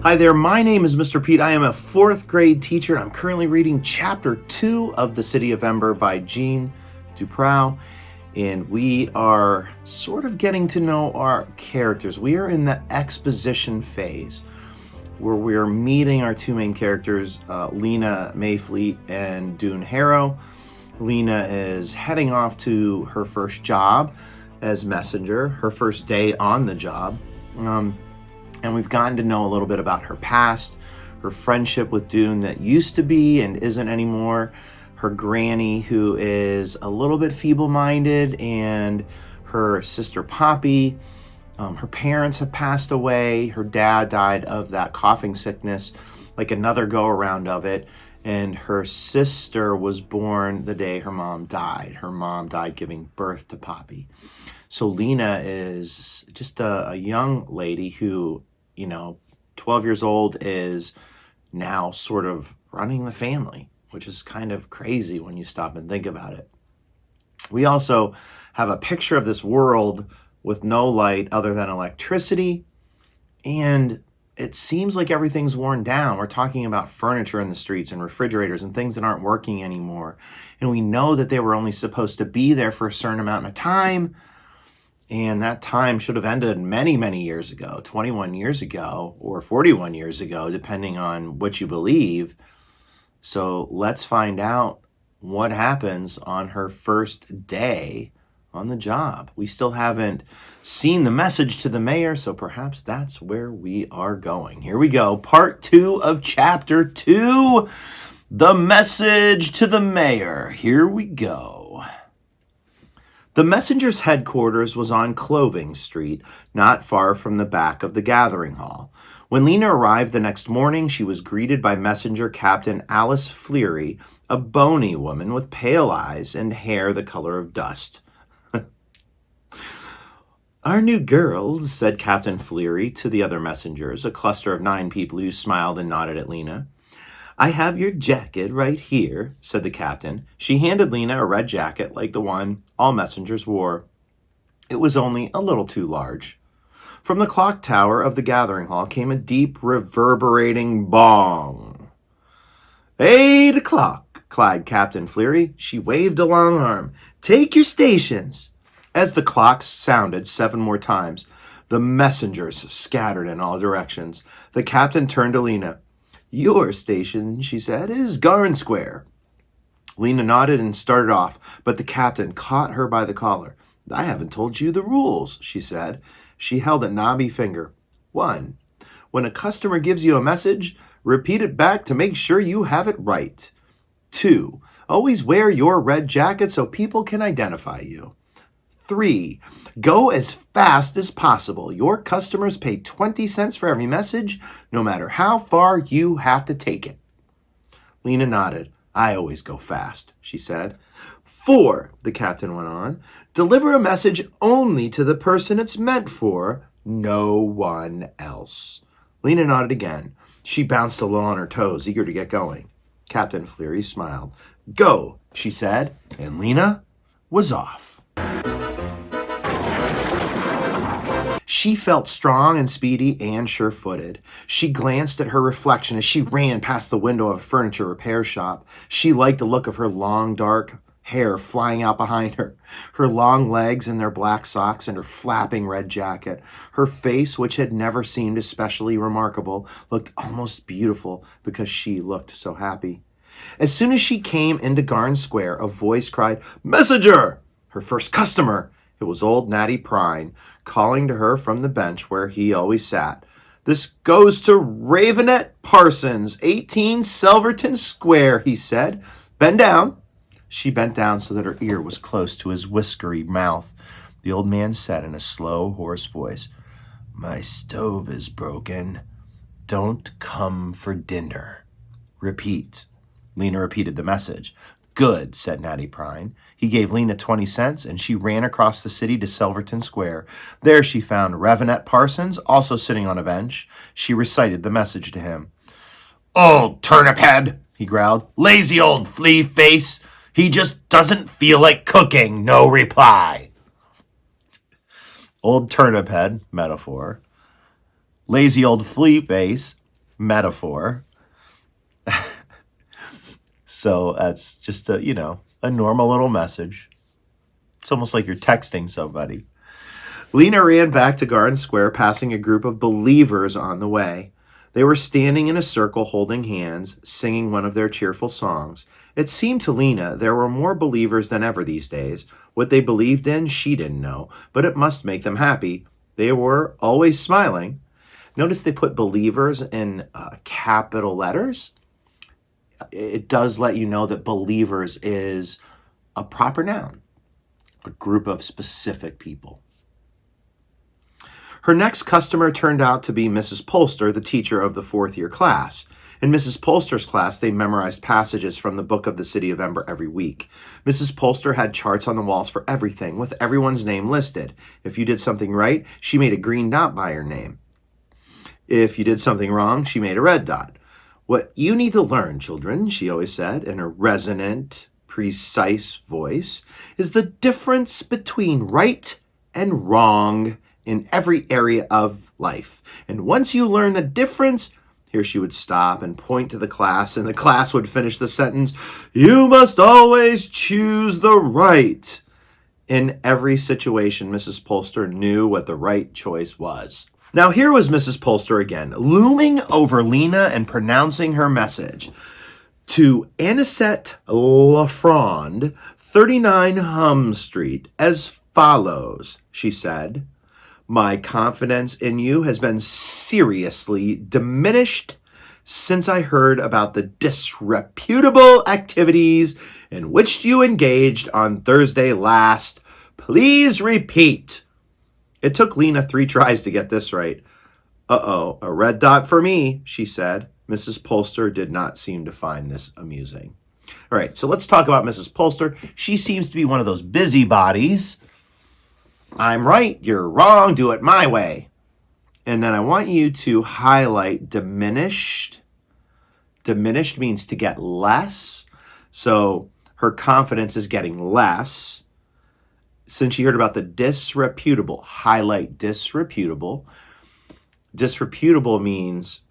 Hi there, my name is Mr. Pete. I am a 4th grade teacher. I'm currently reading Chapter 2 of The City of Ember by Jean Duprow, and we are sort of getting to know our characters. We are in the exposition phase, where we're meeting our two main characters, Lena Mayfleet and Dune Harrow. Lena is heading off to her first job as messenger, her first day on the job. And we've gotten to know a little bit about her past, her friendship with Dune that used to be and isn't anymore, her granny who is a little bit feeble-minded, and her sister Poppy. Her parents have passed away. Her dad died of that coughing sickness, like another go-around of it. And her sister was born the day her mom died. Her mom died giving birth to Poppy. So Lena is just a young lady who, 12 years old, is now sort of running the family, which is kind of crazy when you stop and think about it. We also have a picture of this world with no light other than electricity, and it seems like everything's worn down. We're talking about furniture in the streets and refrigerators and things that aren't working anymore. And we know that they were only supposed to be there for a certain amount of time. And that time should have ended many, many years ago, 21 years ago or 41 years ago, depending on what you believe. So let's find out what happens on her first day on the job. We still haven't seen the message to the mayor, so perhaps that's where we are going. Here we go. Part 2 of Chapter 2, The Message to the Mayor. Here we go. The messenger's headquarters was on Clothing Street, not far from the back of the gathering hall. When Lena arrived the next morning, she was greeted by Messenger Captain Alice Fleary, a bony woman with pale eyes and hair the color of dust. "Our new girls," said Captain Fleary to the other messengers, a cluster of 9 people who smiled and nodded at Lena. "I have your jacket right here," said the captain. She handed Lena a red jacket like the one all messengers wore. It was only a little too large. From the clock tower of the gathering hall came a deep, reverberating bong. 8 o'clock, cried Captain Fleary. She waved a long arm. "Take your stations." As the clock sounded 7 more times, the messengers scattered in all directions. The captain turned to Lena. "Your station," she said, "is Garden Square." Lena nodded and started off, but the captain caught her by the collar. "I haven't told you the rules," she said. She held a knobby finger. 1. When a customer gives you a message, repeat it back to make sure you have it right. 2. Always wear your red jacket so people can identify you. 3. Go as fast as possible. Your customers pay 20 cents for every message, no matter how far you have to take it. Lena nodded. "I always go fast," she said. 4, the captain went on. Deliver a message only to the person it's meant for, no one else. Lena nodded again. She bounced a little on her toes, eager to get going. Captain Fleary smiled. "Go," she said, and Lena was off. She felt strong and speedy and sure-footed. She glanced at her reflection as she ran past the window of a furniture repair shop. She liked the look of her long, dark hair flying out behind her, her long legs in their black socks, and her flapping red jacket. Her face, which had never seemed especially remarkable, looked almost beautiful because she looked so happy. As soon as she came into Garden Square, a voice cried, "Messenger!" Her first customer! It was old Natty Prine, calling to her from the bench where he always sat. "This goes to Ravenette Parsons, 18 Silverton Square," he said. "Bend down." She bent down so that her ear was close to his whiskery mouth. The old man said in a slow, hoarse voice, "My stove is broken. Don't come for dinner. Repeat." Lena repeated the message. "Good," said Natty Prine. He gave Lena 20 cents, and she ran across the city to Silverton Square. There she found Ravenette Parsons, also sitting on a bench. She recited the message to him. "Old turnip head," he growled. "Lazy old flea face. He just doesn't feel like cooking. No reply." Old turnip head, metaphor. Lazy old flea face, metaphor. So that's just a normal little message. It's almost like you're texting somebody. Lena ran back to Garden Square, passing a group of believers on the way. They were standing in a circle holding hands, singing one of their cheerful songs. It seemed to Lena there were more believers than ever these days. What they believed in, she didn't know, but it must make them happy. They were always smiling. Notice they put believers in capital letters. It does let you know that believers is a proper noun, a group of specific people. Her next customer turned out to be Mrs. Polster, the teacher of the fourth-year class. In Mrs. Polster's class, they memorized passages from the book of the City of Ember every week. Mrs. Polster had charts on the walls for everything, with everyone's name listed. If you did something right, she made a green dot by your name. If you did something wrong, she made a red dot. What you need to learn, children, she always said in a resonant, precise voice, is the difference between right and wrong in every area of life. And once you learn the difference, here she would stop and point to the class, and the class would finish the sentence, you must always choose the right. In every situation, Mrs. Polster knew what the right choice was. Now here was Mrs. Polster again, looming over Lena and pronouncing her message. To Anisette Lafronde, 39 Hum Street, as follows, she said. My confidence in you has been seriously diminished since I heard about the disreputable activities in which you engaged on Thursday last. Please repeat. It took Lena 3 tries to get this right. Uh-oh, a red dot for me, she said. Mrs. Polster did not seem to find this amusing. All right, so let's talk about Mrs. Polster. She seems to be one of those busybodies. I'm right, you're wrong, do it my way. And then I want you to highlight diminished. Diminished means to get less. So her confidence is getting less. Since she heard about the disreputable, highlight disreputable. Disreputable means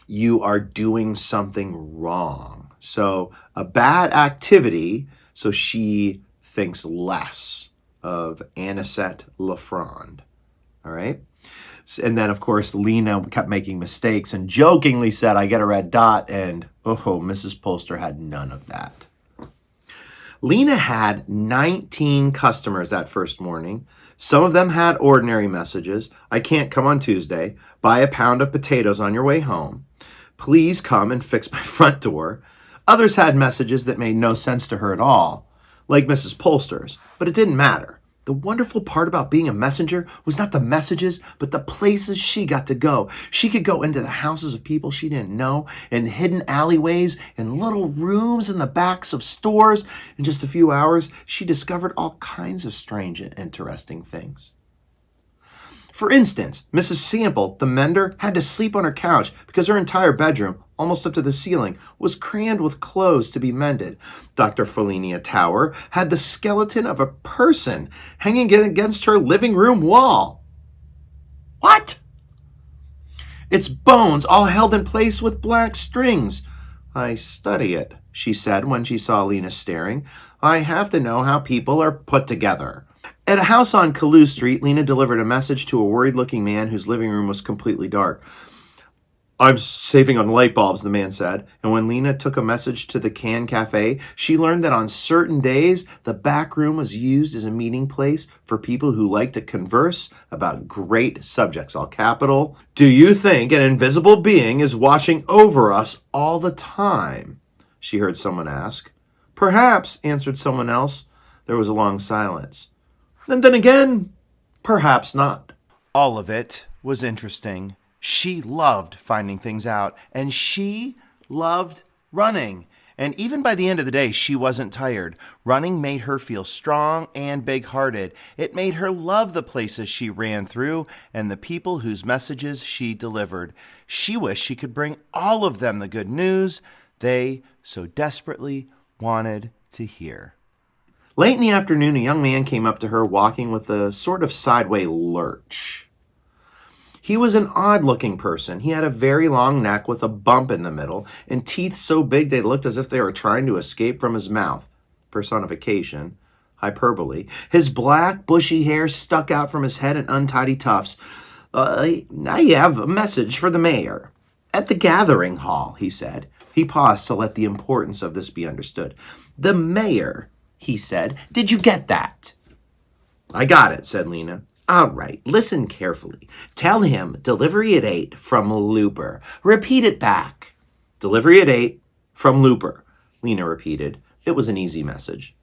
you are doing something wrong. So a bad activity, so she thinks less of Anisette Lafronde. All right? And then, of course, Lena kept making mistakes and jokingly said, I get a red dot, and Mrs. Polster had none of that. Lena had 19 customers that first morning. Some of them had ordinary messages. I can't come on Tuesday. Buy a pound of potatoes on your way home. Please come and fix my front door. Others had messages that made no sense to her at all, like Mrs. Polster's, but it didn't matter. The wonderful part about being a messenger was not the messages, but the places she got to go. She could go into the houses of people she didn't know, in hidden alleyways, in little rooms in the backs of stores. In just a few hours, she discovered all kinds of strange and interesting things. For instance, Mrs. Sample, the mender, had to sleep on her couch because her entire bedroom, almost up to the ceiling, was crammed with clothes to be mended. Dr. Felinia Tower had the skeleton of a person hanging against her living room wall. What? Its bones all held in place with black strings. I study it, she said when she saw Lena staring. I have to know how people are put together. At a house on Calloo Street, Lena delivered a message to a worried-looking man whose living room was completely dark. I'm saving on light bulbs, the man said. And when Lena took a message to the Can Cafe, she learned that on certain days, the back room was used as a meeting place for people who like to converse about great subjects, all capital. Do you think an invisible being is watching over us all the time? She heard someone ask. Perhaps, answered someone else. There was a long silence. And then again, perhaps not. All of it was interesting. She loved finding things out, and she loved running. And even by the end of the day, she wasn't tired. Running made her feel strong and big-hearted. It made her love the places she ran through and the people whose messages she delivered. She wished she could bring all of them the good news they so desperately wanted to hear. Late in the afternoon, a young man came up to her walking with a sort of sideway lurch. He was an odd-looking person. He had a very long neck with a bump in the middle, and teeth so big they looked as if they were trying to escape from his mouth. Personification. Hyperbole. His black, bushy hair stuck out from his head in untidy tufts. I have a message for the mayor. At the gathering hall, he said. He paused to let the importance of this be understood. The mayor, he said. Did you get that? I got it, said Lena. All right, listen carefully. Tell him delivery at 8 from Looper. Repeat it back. Delivery at 8 from Looper, Lena repeated. It was an easy message.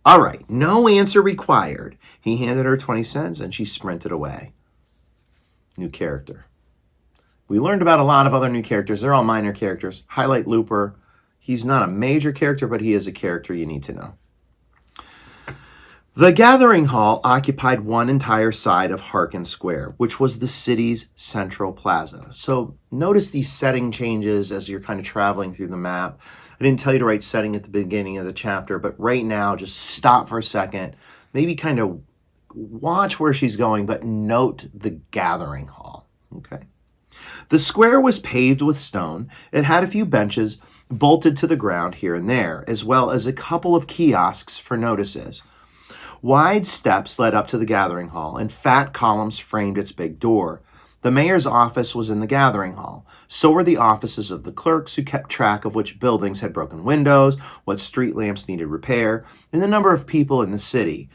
All right, no answer required. He handed her 20 cents and she sprinted away. New character. We learned about a lot of other new characters. They're all minor characters. Highlight Looper. He's not a major character, but he is a character you need to know. The gathering hall occupied one entire side of Harkin Square, which was the city's central plaza. So notice these setting changes as you're kind of traveling through the map. I didn't tell you to write setting at the beginning of the chapter, but right now, just stop for a second. Maybe kind of watch where she's going, but note the gathering hall. Okay. The square was paved with stone. It had a few benches bolted to the ground here and there, as well as a couple of kiosks for notices. Wide steps led up to the gathering hall, and fat columns framed its big door. The mayor's office was in the gathering hall. So were the offices of the clerks, who kept track of which buildings had broken windows, what street lamps needed repair, and the number of people in the city.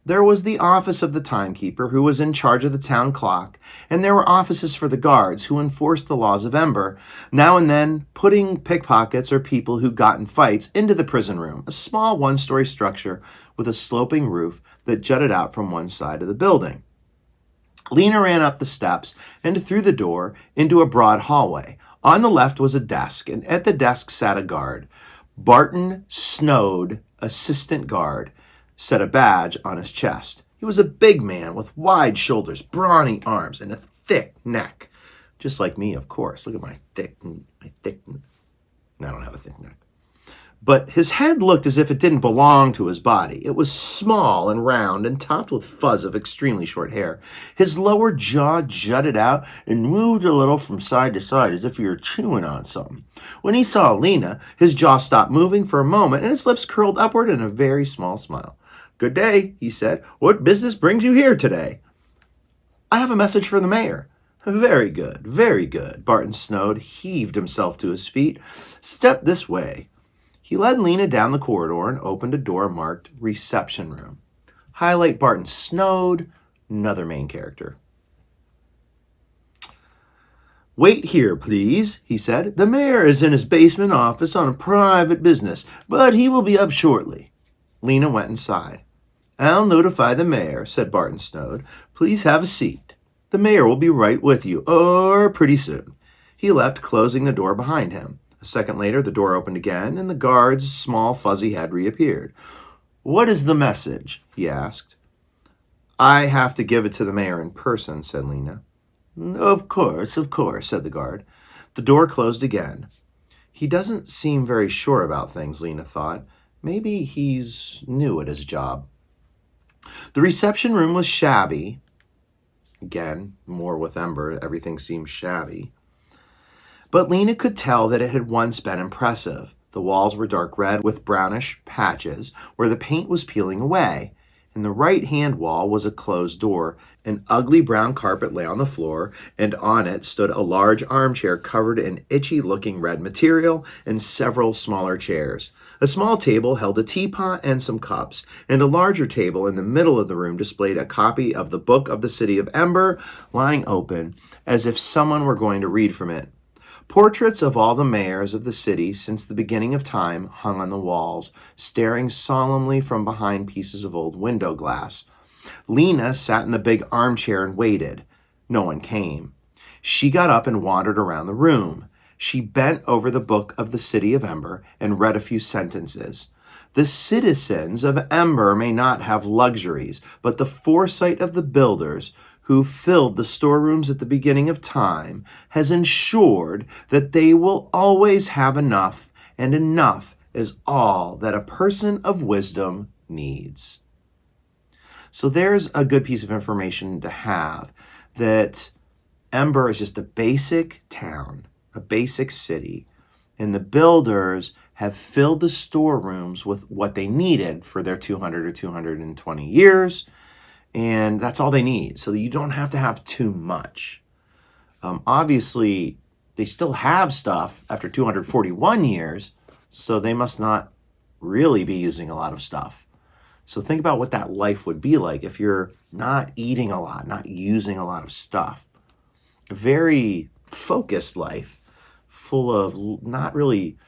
There was the office of the timekeeper, who was in charge of the town clock, and there were offices for the guards, who enforced the laws of Ember, now and then putting pickpockets or people who got in fights into the prison room, a small one-story structure with a sloping roof that jutted out from one side of the building. Lena ran up the steps and through the door into a broad hallway. On the left was a desk, and at the desk sat a guard. Barton Snowd, assistant guard, set a badge on his chest. He was a big man with wide shoulders, brawny arms, and a thick neck. Just like me, of course. Look at my thick. I don't have a thick neck. But his head looked as if it didn't belong to his body. It was small and round and topped with fuzz of extremely short hair. His lower jaw jutted out and moved a little from side to side as if he were chewing on something. When he saw Lena, his jaw stopped moving for a moment and his lips curled upward in a very small smile. Good day, he said. What business brings you here today? I have a message for the mayor. Very good, very good. Barton Snowd heaved himself to his feet. Step this way. He led Lena down the corridor and opened a door marked Reception Room. Highlight Barton Snowd, another main character. Wait here, please, he said. The mayor is in his basement office on a private business, but he will be up shortly. Lena went inside. I'll notify the mayor, said Barton Snowd. Please have a seat. The mayor will be right with you, or pretty soon. He left, closing the door behind him. A second later, the door opened again, and the guard's small, fuzzy head reappeared. What is the message? He asked. I have to give it to the mayor in person, said Lena. Of course, said the guard. The door closed again. He doesn't seem very sure about things, Lena thought. Maybe he's new at his job. The reception room was shabby. Again, more with Ember, everything seemed shabby. But Lena could tell that it had once been impressive. The walls were dark red with brownish patches where the paint was peeling away. In the right-hand wall was a closed door. An ugly brown carpet lay on the floor, and on it stood a large armchair covered in itchy-looking red material and several smaller chairs. A small table held a teapot and some cups, and a larger table in the middle of the room displayed a copy of the Book of the City of Ember lying open, as if someone were going to read from it. Portraits of all the mayors of the city since the beginning of time hung on the walls, staring solemnly from behind pieces of old window glass. Lena sat in the big armchair and waited. No one came. She got up and wandered around the room. She bent over the Book of the City of Ember and read a few sentences. The citizens of Ember may not have luxuries, but the foresight of the builders who filled the storerooms at the beginning of time has ensured that they will always have enough, and enough is all that a person of wisdom needs. So there's a good piece of information to have, that Ember is just a basic town, a basic city, and the builders have filled the storerooms with what they needed for their 200 or 220 years, and that's all they need, so that you don't have to have too much. Obviously, they still have stuff after 241 years, so they must not really be using a lot of stuff. So think about what that life would be like if you're not eating a lot, not using a lot of stuff. A very focused life, full of not really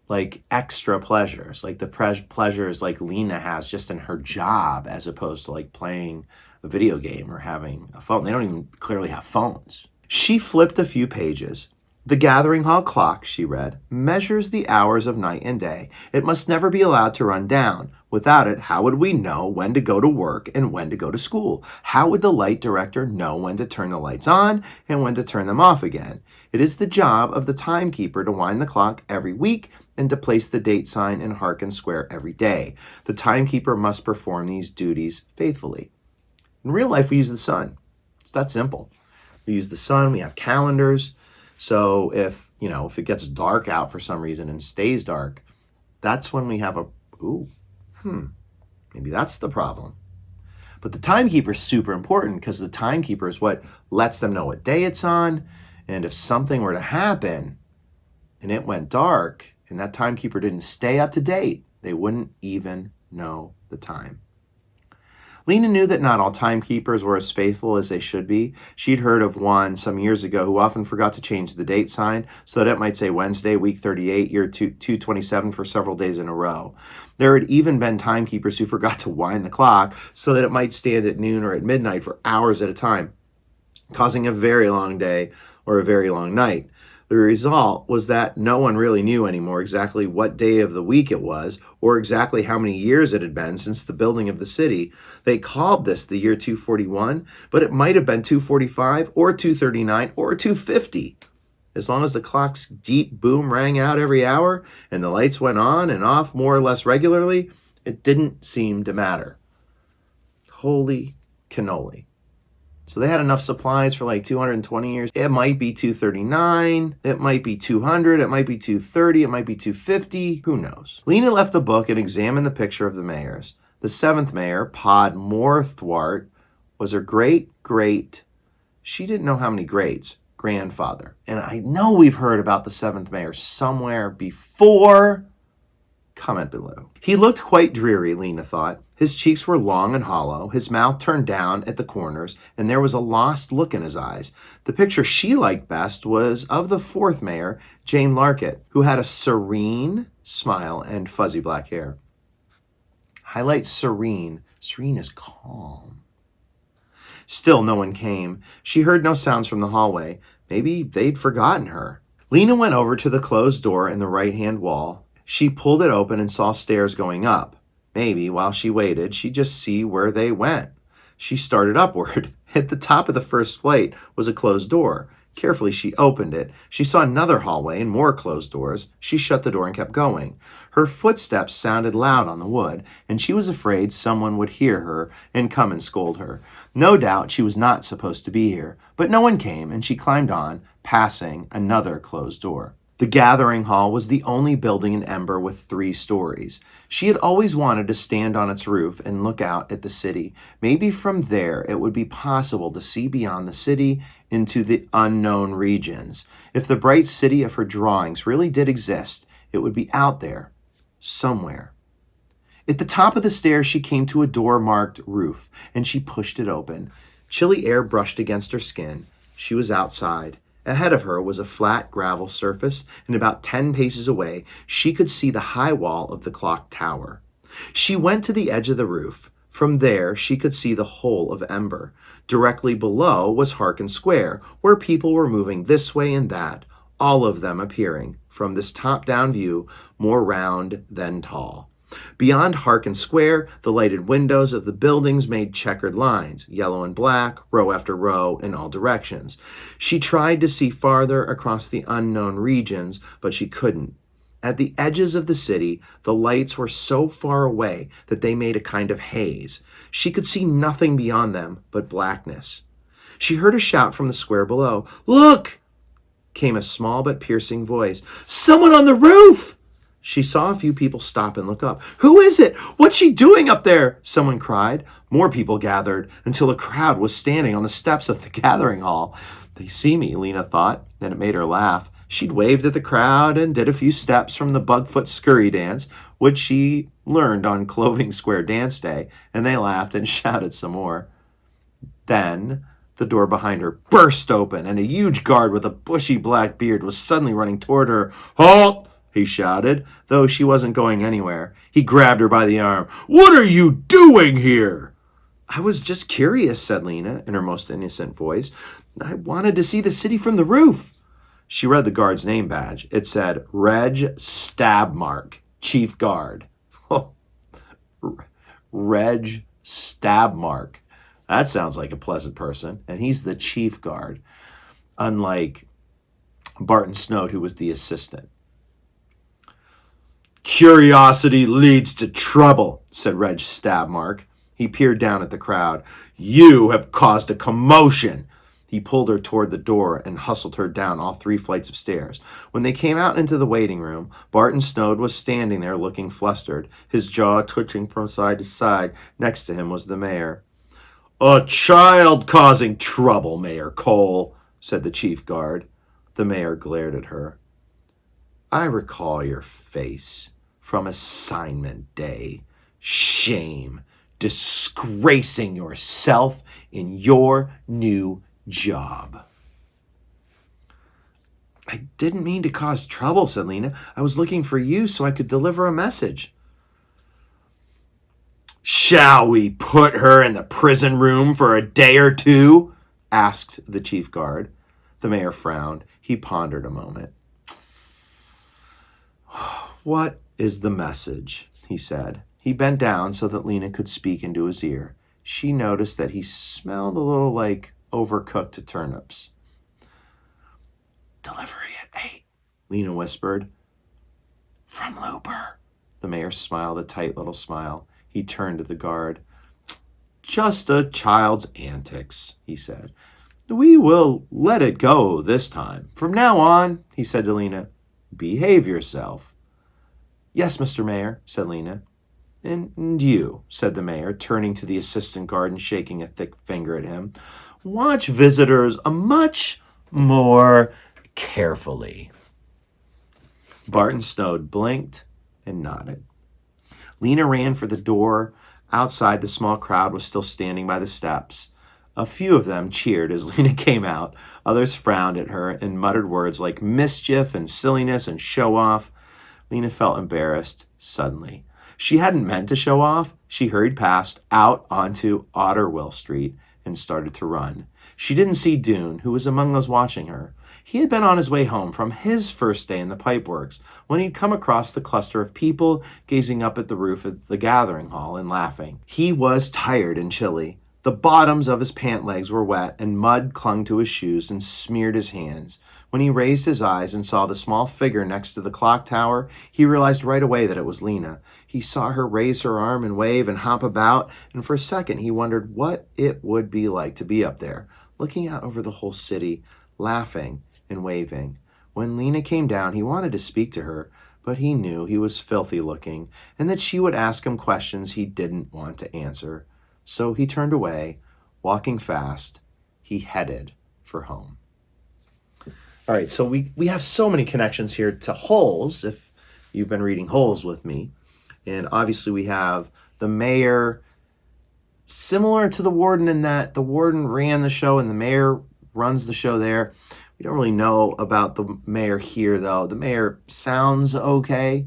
like extra pleasures, like the pleasures like Lena has just in her job, as opposed to like playing a video game or having a phone. They don't even clearly have phones. She flipped a few pages. The gathering hall clock, she read, measures the hours of night and day. It must never be allowed to run down. Without it, how would we know when to go to work and when to go to school? How would the light director know when to turn the lights on and when to turn them off again? It is the job of the timekeeper to wind the clock every week and to place the date sign in Harkin Square every day. The timekeeper must perform these duties faithfully. In real life, we use the sun. It's that simple. We use the sun, we have calendars. So if it gets dark out for some reason and stays dark, that's when we have maybe that's the problem. But the timekeeper is super important because the timekeeper is what lets them know what day it's on. And if something were to happen and it went dark and that timekeeper didn't stay up to date, they wouldn't even know the time. Lena knew that not all timekeepers were as faithful as they should be. She'd heard of one some years ago who often forgot to change the date sign so that it might say Wednesday, week 38, year 227 for several days in a row. There had even been timekeepers who forgot to wind the clock so that it might stand at noon or at midnight for hours at a time, causing a very long day or a very long night. The result was that no one really knew anymore exactly what day of the week it was or exactly how many years it had been since the building of the city. They called this the year 241, but it might have been 245 or 239 or 250. As long as the clock's deep boom rang out every hour and the lights went on and off more or less regularly, it didn't seem to matter. Holy cannoli. So they had enough supplies for like 220 years. It might be 239, it might be 200, it might be 230, it might be 250, who knows? Lena left the book and examined the picture of the mayors. The seventh mayor, Pod Morthwart, was her she didn't know how many greats, grandfather. And I know we've heard about the seventh mayor somewhere before. Comment below. He looked quite dreary, Lena thought. His cheeks were long and hollow, his mouth turned down at the corners, and there was a lost look in his eyes. The picture she liked best was of the fourth mayor, Jane Larkett, who had a serene smile and fuzzy black hair. Highlight serene. Serene is calm. Still no one came. She heard no sounds from the hallway. Maybe they'd forgotten her. Lena went over to the closed door in the right-hand wall. She pulled it open and saw stairs going up. Maybe, while she waited, she'd just see where they went. She started upward. At the top of the first flight was a closed door. Carefully, she opened it. She saw another hallway and more closed doors. She shut the door and kept going. Her footsteps sounded loud on the wood, and she was afraid someone would hear her and come and scold her. No doubt she was not supposed to be here, but no one came, and she climbed on, passing another closed door. The gathering hall was the only building in Ember with 3 stories. She had always wanted to stand on its roof and look out at the city. Maybe from there it would be possible to see beyond the city into the unknown regions. If the bright city of her drawings really did exist, it would be out there, somewhere. At the top of the stairs, she came to a door marked roof, and she pushed it open. Chilly air brushed against her skin. She was outside. Ahead of her was a flat gravel surface, and about 10 paces away, she could see the high wall of the clock tower. She went to the edge of the roof. From there, she could see the whole of Ember. Directly below was Harkin Square, where people were moving this way and that, all of them appearing, from this top-down view, more round than tall. Beyond Harkin Square, the lighted windows of the buildings made checkered lines, yellow and black, row after row, in all directions. She tried to see farther across the unknown regions, but she couldn't. At the edges of the city, the lights were so far away that they made a kind of haze. She could see nothing beyond them but blackness. She heard a shout from the square below. "Look!" came a small but piercing voice. "Someone on the roof!" She saw a few people stop and look up. "Who is it? What's she doing up there?" someone cried. More people gathered until a crowd was standing on the steps of the gathering hall. They see me, Lena thought. Then it made her laugh. She'd waved at the crowd and did a few steps from the Bugfoot scurry dance, which she learned on Clothing Square Dance Day, and they laughed and shouted some more. Then the door behind her burst open, and a huge guard with a bushy black beard was suddenly running toward her. "Halt!" he shouted, though she wasn't going anywhere. He grabbed her by the arm. "What are you doing here?" "I was just curious," said Lena in her most innocent voice. "I wanted to see the city from the roof." She read the guard's name badge. It said, Reg Stabmark, Chief Guard. Oh, Reg Stabmark. That sounds like a pleasant person. And he's the chief guard, unlike Barton Snode, who was the assistant. "Curiosity leads to trouble," said Reg Stabmark. He peered down at the crowd. "You have caused a commotion." He pulled her toward the door and hustled her down all 3 flights of stairs. When they came out into the waiting room, Barton Snode was standing there looking flustered, his jaw twitching from side to side. Next to him was the mayor. "A child causing trouble, Mayor Cole," said the chief guard. The mayor glared at her. "I recall your face from assignment day. Shame, disgracing yourself in your new job." "I didn't mean to cause trouble," said Lena. "I was looking for you so I could deliver a message." "Shall we put her in the prison room for a day or two?" asked the chief guard. The mayor frowned. He pondered a moment. "What is the message?" he said. He bent down so that Lena could speak into his ear. She noticed that he smelled a little like overcooked turnips. "Delivery at 8, Lena whispered. "From Looper." The mayor smiled a tight little smile. He turned to the guard. "Just a child's antics," he said. "We will let it go this time. From now on," he said to Lena, "behave yourself." "Yes, Mr. Mayor," said Lena. "And you," said the mayor, turning to the assistant guard and shaking a thick finger at him, "watch visitors much more carefully." Barton Snode blinked and nodded. Lena ran for the door. Outside, the small crowd was still standing by the steps. A few of them cheered as Lena came out. Others frowned at her and muttered words like mischief and silliness and show off. Lena felt embarrassed suddenly. She hadn't meant to show off. She hurried past, out onto Otterwell Street, and started to run. She didn't see Dune, who was among those watching her. He had been on his way home from his first day in the pipeworks when he'd come across the cluster of people gazing up at the roof of the gathering hall and laughing. He was tired and chilly. The bottoms of his pant legs were wet, and mud clung to his shoes and smeared his hands. When he raised his eyes and saw the small figure next to the clock tower, he realized right away that it was Lena. He saw her raise her arm and wave and hop about, and for a second he wondered what it would be like to be up there, looking out over the whole city, laughing and waving. When Lena came down, he wanted to speak to her, but he knew he was filthy looking and that she would ask him questions he didn't want to answer. So he turned away. Walking fast, he headed for home. All right, so we have so many connections here to Holes, if you've been reading Holes with me. And obviously we have the mayor, similar to the warden in that the warden ran the show and the mayor runs the show there. We don't really know about the mayor here, though. The mayor sounds okay.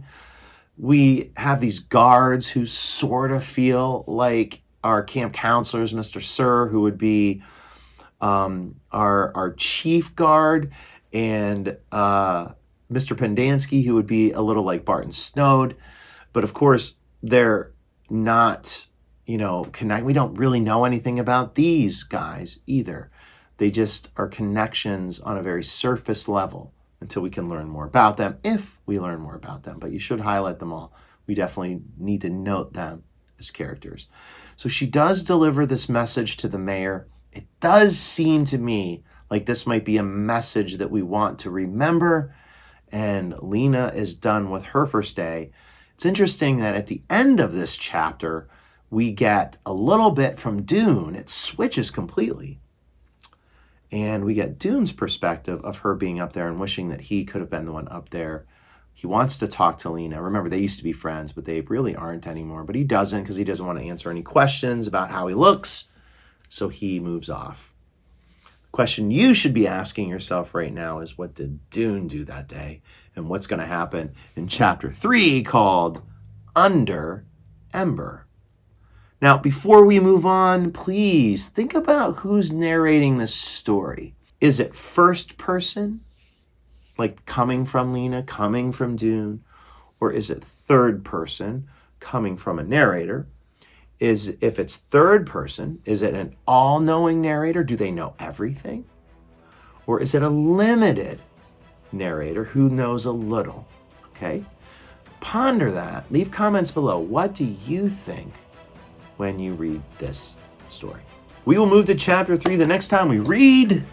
We have these guards who sort of feel like our camp counselors, Mr. Sir, who would be our chief guard, and Mr. Pendansky, who would be a little like Barton Snode. But of course, they're not, connect. We don't really know anything about these guys either. They just are connections on a very surface level until we can learn more about them, if we learn more about them. But you should highlight them all. We definitely need to note them as characters. So she does deliver this message to the mayor It does seem to me like this might be a message that we want to remember. And Lena is done with her first day. It's interesting that at the end of this chapter, we get a little bit from Dune. It switches completely. And we get Dune's perspective of her being up there and wishing that he could have been the one up there. He wants to talk to Lena. Remember, they used to be friends, but they really aren't anymore. But he doesn't, because he doesn't want to answer any questions about how he looks. So he moves off. The question you should be asking yourself right now is, what did Dune do that day? And what's going to happen in chapter 3 called Under Ember? Now, before we move on, please think about who's narrating this story. Is it first person, like coming from Lena, coming from Dune? Or is it third person, coming from a narrator? If it's third person, is it an all-knowing narrator? Do they know everything? Or is it a limited narrator who knows a little? Okay? Ponder that. Leave comments below. What do you think when you read this story? We will move to chapter 3 the next time we read.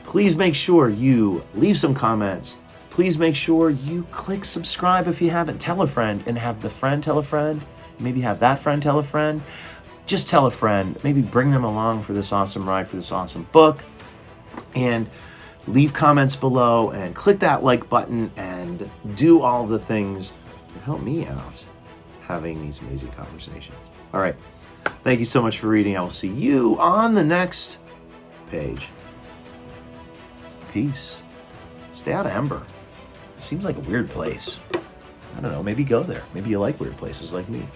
Please make sure you leave some comments. Please make sure you click subscribe if you haven't. Tell a friend, and have the friend tell a friend. Maybe have that friend tell a friend. Just tell a friend. Maybe bring them along for this awesome ride, for this awesome book. And leave comments below and click that like button and do all the things that help me out having these amazing conversations. All right. Thank you so much for reading. I will see you on the next page. Peace. Stay out of Ember. It seems like a weird place. I don't know. Maybe go there. Maybe you like weird places like me.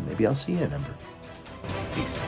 Maybe I'll see you in Ember. Peace.